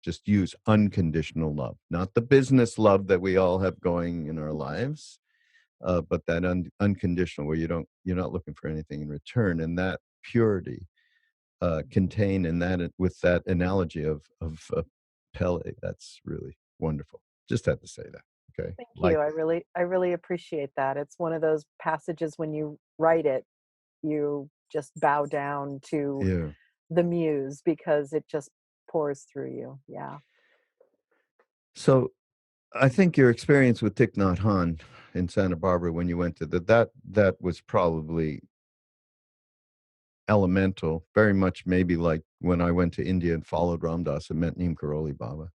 just use unconditional love, not the business love that we all have going in our lives, but that unconditional where you're not looking for anything in return, and that purity contained in that with that analogy of Pele. That's really wonderful. Just had to say that. Okay, Thank you. like I really appreciate that. It's one of those passages when you write it, you just bow down to yeah. the muse because it just pours through you. Yeah. So I think your experience with Thich Nhat Hanh in Santa Barbara when you went to that was probably elemental, very much maybe like when I went to India and followed Ram Dass and met Neem Karoli Baba.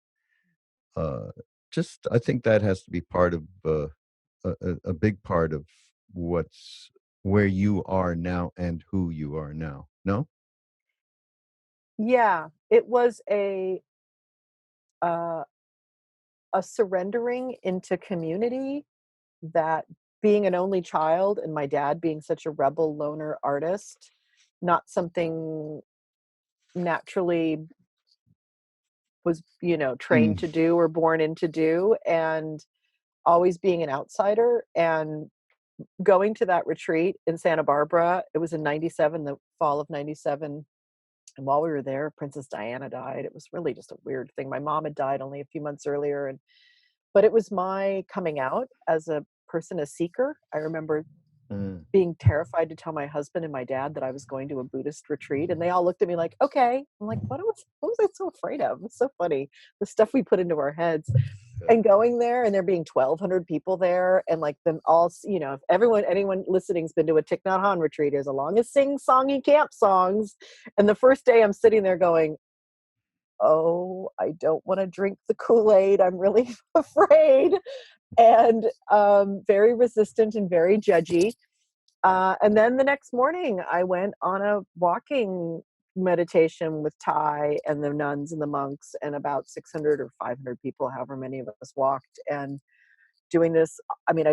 Uh, just I think that has to be part of a big part of what's where you are now and who you are now. No? Yeah. It was uh, a surrendering into community that being an only child and my dad being such a rebel loner artist, not something naturally was, trained Mm. to do or born into do, and always being an outsider and going to that retreat in Santa Barbara. It was in 97, the fall of 97. And while we were there, Princess Diana died. It was really just a weird thing. My mom had died only a few months earlier. But it was my coming out as a person, a seeker. I remember Mm. being terrified to tell my husband and my dad that I was going to a Buddhist retreat, and they all looked at me like, "Okay." I'm like, what was I so afraid of?" It's so funny, the stuff we put into our heads. Yeah. And going there and there being 1,200 people there and like them all, if anyone listening's been to a Thich Nhat Hanh retreat, as long as sing-songy camp songs. And the first day I'm sitting there going, "Oh, I don't want to drink the Kool-Aid. I'm really afraid." And very resistant and very judgy. And then the next morning, I went on a walking meditation with Thai and the nuns and the monks and about 600 or 500 people, however many of us walked, and doing this. I mean, I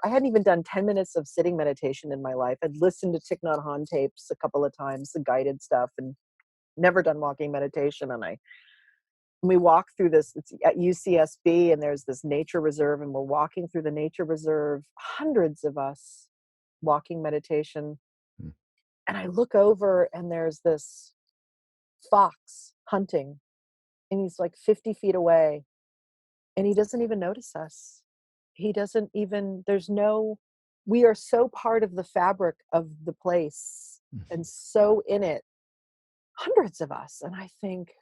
hadn't even done 10 minutes of sitting meditation in my life. I'd listened to Thich Nhat Hanh tapes a couple of times, the guided stuff, and never done walking meditation. And we walk through this, it's at UCSB, and there's this nature reserve, and we're walking through the nature reserve, hundreds of us walking meditation. Mm. And I look over and there's this fox hunting, and he's like 50 feet away, and he doesn't even notice us. He doesn't even, we are so part of the fabric of the place and so in it, hundreds of us. And I think,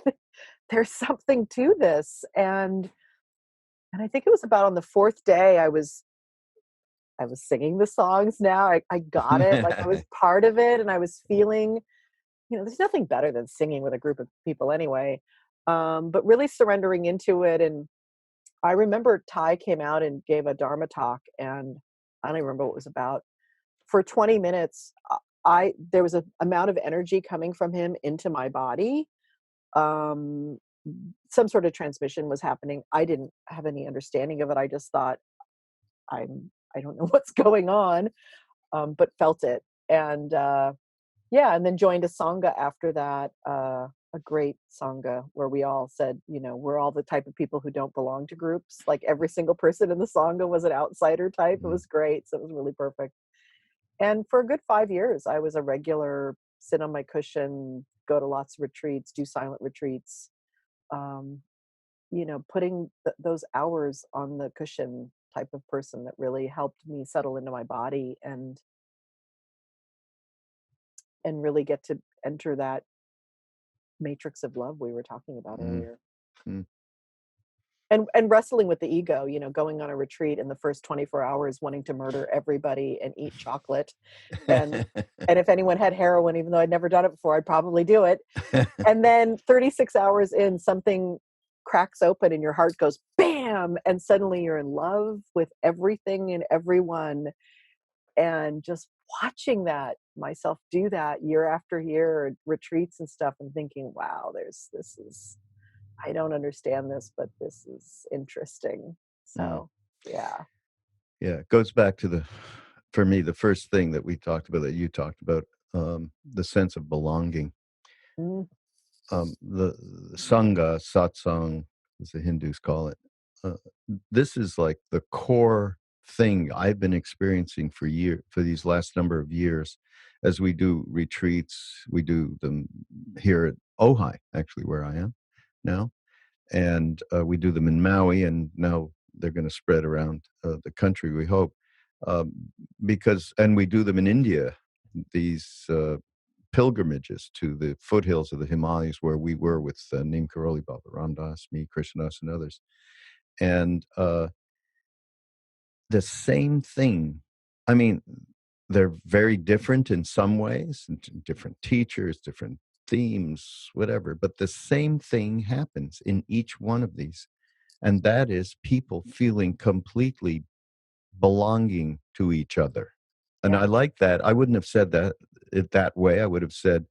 wow, there's something to this. And I think it was about on the fourth day I was singing the songs now. I got it. Like I was part of it and I was feeling, there's nothing better than singing with a group of people anyway. But really surrendering into it. And I remember Ty came out and gave a Dharma talk, and I don't even remember what it was about. For 20 minutes, there was an amount of energy coming from him into my body. Some sort of transmission was happening. I didn't have any understanding of it. I just thought, I don't know what's going on, but felt it. And and then joined a Sangha after that, a great Sangha where we all said, we're all the type of people who don't belong to groups. Like every single person in the Sangha was an outsider type. It was great. So it was really perfect. And for a good 5 years, I was a regular sit on my cushion, go to lots of retreats, do silent retreats, putting those hours on the cushion type of person that really helped me settle into my body and really get to enter that matrix of love we were talking about earlier. Mm-hmm. And wrestling with the ego, going on a retreat in the first 24 hours, wanting to murder everybody and eat chocolate. And if anyone had heroin, even though I'd never done it before, I'd probably do it. And then 36 hours in, something cracks open and your heart goes bam, and suddenly you're in love with everything and everyone. And just watching that, myself do that year after year, retreats and stuff, and thinking, wow, I don't understand this, but this is interesting. So, yeah. Yeah, it goes back to for me, the first thing that we talked about, that you talked about, the sense of belonging. Mm. The Sangha, satsang, as the Hindus call it, this is like the core thing I've been experiencing for these last number of years, as we do retreats. We do them here at Ojai, actually, where I am now. And we do them in Maui, and now they're going to spread around the country, we hope. And we do them in India, these pilgrimages to the foothills of the Himalayas, where we were with Neem Karoli Baba, Ram Dass, me, Krishnadas, and others. And the same thing, I mean, they're very different in some ways, different teachers, different themes, whatever, but the same thing happens in each one of these. And that is people feeling completely belonging to each other. And I like that. I wouldn't have said that way. I would have said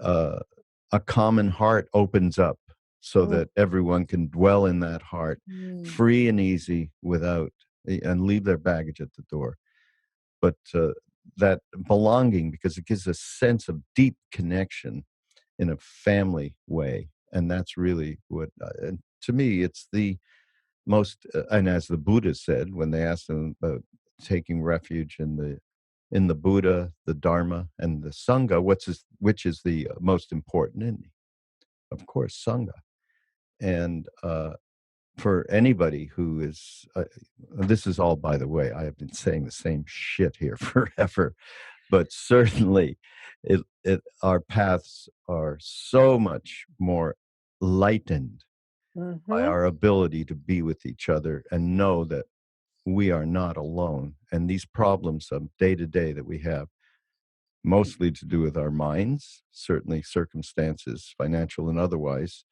a common heart opens up so that everyone can dwell in that heart free and easy and leave their baggage at the door. But that belonging, because it gives a sense of deep connection in a family way. And that's really what, and to me, it's the most, and as the Buddha said, when they asked him about taking refuge in the Buddha, the Dharma, and the Sangha, which is the most important in me? Of course, Sangha. And for anybody who is, this is all, by the way, I have been saying the same shit here forever, but certainly our paths are so much more lightened by our ability to be with each other and know that we are not alone. And these problems of day to day that we have, mostly to do with our minds, certainly circumstances, financial and otherwise,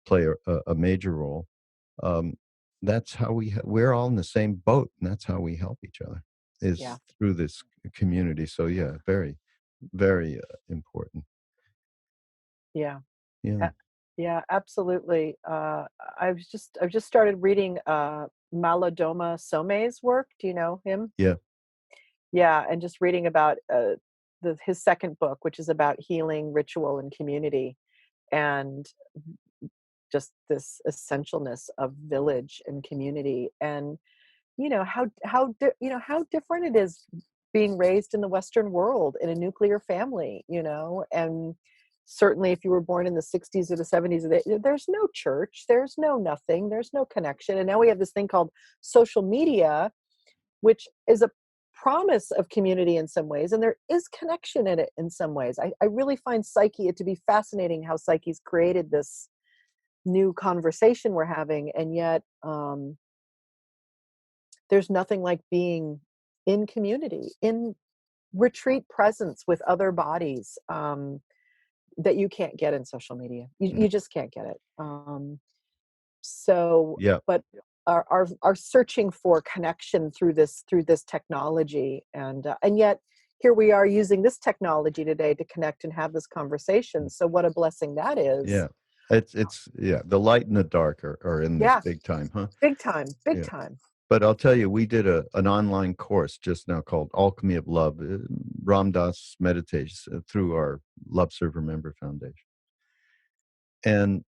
play a major role. That's how we're all in the same boat, and that's how we help each other, is through this community. So yeah, very, very important. Yeah. Yeah. Yeah, absolutely. I've just started reading Malidoma Some's work. Do you know him? Yeah. Yeah, and just reading about his second book, which is about healing, ritual, and community, and just this essentialness of village and community, and how different it is being raised in the Western world in a nuclear family, and certainly if you were born in the 60s or the 70s, there's no church, there's no nothing, there's no connection. And now we have this thing called social media, which is a promise of community in some ways, and there is connection in it in some ways. I really find Psyche to be fascinating, how Psyche's created this new conversation we're having, and yet there's nothing like being in community, in retreat presence with other bodies, that you can't get in social media. You just can't get it. But are searching for connection through this technology, and yet here we are using this technology today to connect and have this conversation. So what a blessing that is. Yeah. It's the light and the dark are in this big time, huh? Big time, big Yeah. time. But I'll tell you, we did an online course just now called Alchemy of Love, Ram Dass meditation through our Love Server Member Foundation. And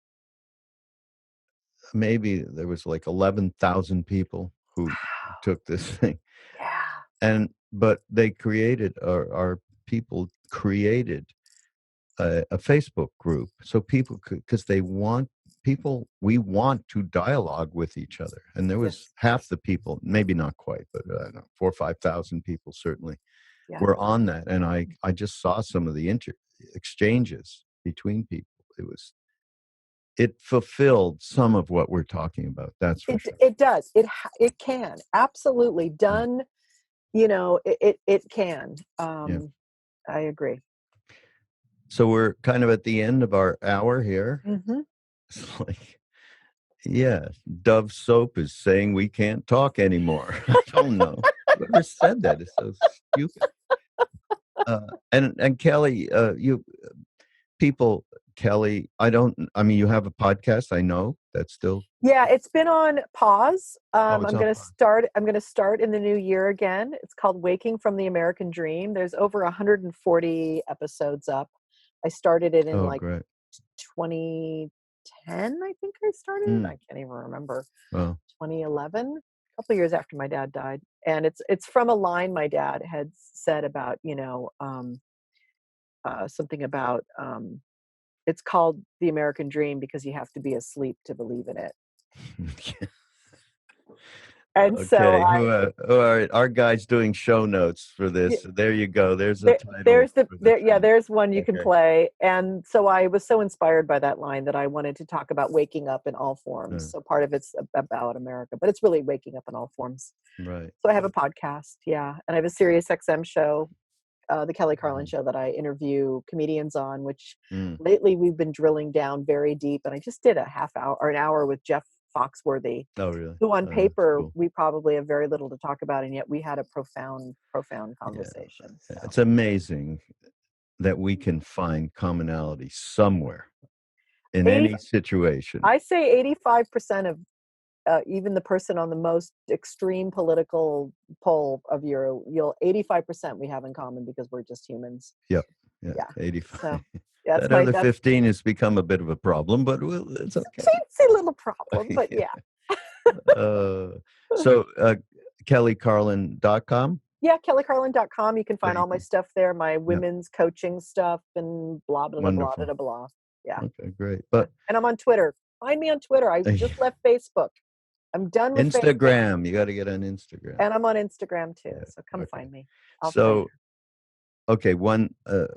maybe there was like 11,000 people who took this thing. Yeah. But they created, our people created a Facebook group so people could, because we want to dialogue with each other. And there was half the people, maybe not quite, but I don't know, 4,000 or 5,000 people certainly were on that. And I just saw some of the exchanges between people. It fulfilled some of what we're talking about. That's for sure. It does. It can absolutely done. It can. I agree. So we're kind of at the end of our hour here. Mm-hmm. It's like, Dove Soap is saying we can't talk anymore. I don't know. Whoever said that is so stupid. And Kelly, Kelly, you have a podcast, I know. That's still. Yeah, it's been on pause. I'm going to start in the new year again. It's called Waking from the American Dream. There's over 140 episodes up. I started it in 2010, I think I started it. I can't even remember. 2011, a couple of years after my dad died. And it's from a line my dad had said about, something about, it's called The American Dream because you have to be asleep to believe in it. And okay, so all right, our guy's doing show notes for this. There you go. There's the title. There's one you can play. And so I was so inspired by that line that I wanted to talk about waking up in all forms. So part of it's about America, but it's really waking up in all forms. Right. So I have a podcast, and I have a Sirius XM show, the Kelly Carlin show, that I interview comedians on, which lately we've been drilling down very deep. And I just did a half hour or an hour with Jeff Foxworthy. Oh, really? Who on paper, we probably have very little to talk about, and yet we had a profound conversation. So. It's amazing that we can find commonality somewhere in any situation. I say 85% of even the person on the most extreme political pole of you'll 85% we have in common because we're just humans. Yeah. 85. So, that other 15 has become a bit of a problem, but it's okay. It's a little problem, but So kellycarlin.com. Yeah, kellycarlin.com. You can find all my stuff there, my women's coaching stuff and blah blah blah blah blah blah. Yeah. Okay, great. And I'm on Twitter. Find me on Twitter. I just left Facebook. I'm done with Instagram. Facebook. You got to get on Instagram. And I'm on Instagram too. So come find me.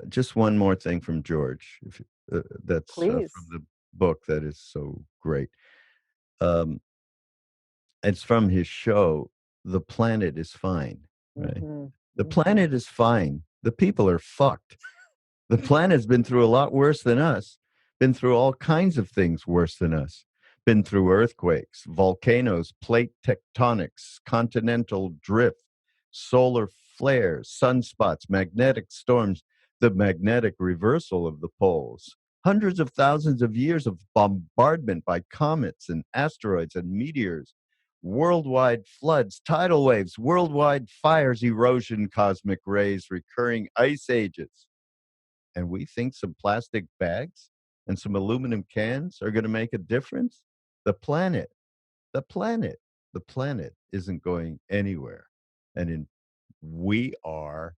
Just one more thing from George. That's from the book that is so great. It's from his show, The Planet is Fine. Right? Mm-hmm. The planet is fine. The people are fucked. The planet's been through a lot worse than us. Been through all kinds of things worse than us. Been through earthquakes, volcanoes, plate tectonics, continental drift, solar flares, sunspots, magnetic storms, the magnetic reversal of the poles, hundreds of thousands of years of bombardment by comets and asteroids and meteors, worldwide floods, tidal waves, worldwide fires, erosion, cosmic rays, recurring ice ages. And we think some plastic bags and some aluminum cans are going to make a difference? The planet isn't going anywhere. And we are.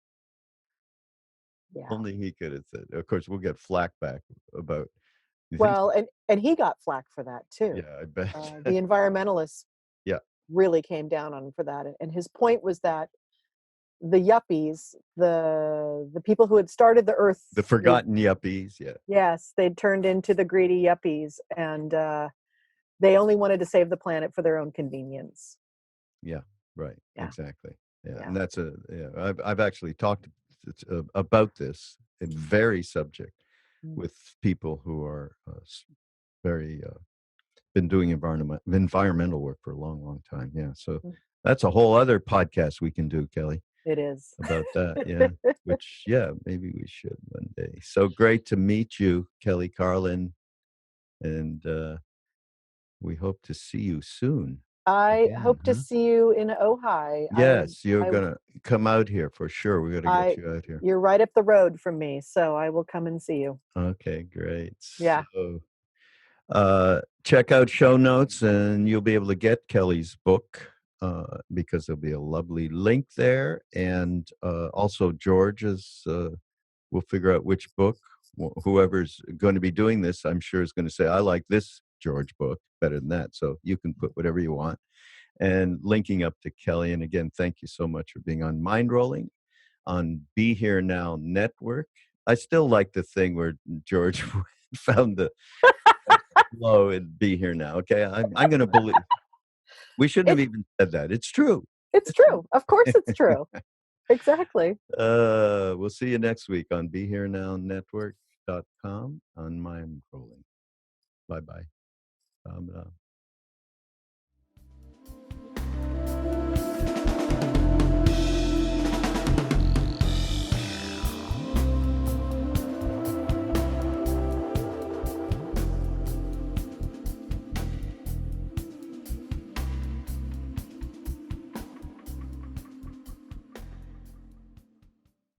Yeah. Only he could have said. Of course, we'll get flack back about. And he got flack for that too. Yeah, I bet. The environmentalists really came down on him for that. And his point was that the yuppies, the people who had started the earth, the forgotten yuppies, yes, they'd turned into the greedy yuppies, and they only wanted to save the planet for their own convenience. Yeah, right. Yeah. Exactly. Yeah. And that's I've actually talked about this very subject with people who are very been doing environmental work for a long time. Yeah. So that's a whole other podcast we can do, Kelly. It is. about that. Yeah. Which, yeah, maybe we should one day. So great to meet you, Kelly Carlin. And we hope to see you soon I again, hope to huh? see you in Ojai. Yes, you're gonna come out here for sure. We're gonna get I, you out here. you're right up the road from me, so I will come and see you. Okay, great. Yeah. So check out show notes and you'll be able to get Kelly's book because there'll be a lovely link there. And also George's, we'll figure out which book. Whoever's going to be doing this, I'm sure is going to say, I like this George book better than that. So you can put whatever you want. And linking up to Kelly. And again, thank you so much for being on Mindrolling on Be Here Now Network. I still like the thing where George found the flow and Be Here Now. Okay, I'm going to believe. We shouldn't have even said that. It's true. It's true. Of course it's true. Exactly. We'll see you next week on BeHereNowNetwork.com on Mindrolling. Bye-bye.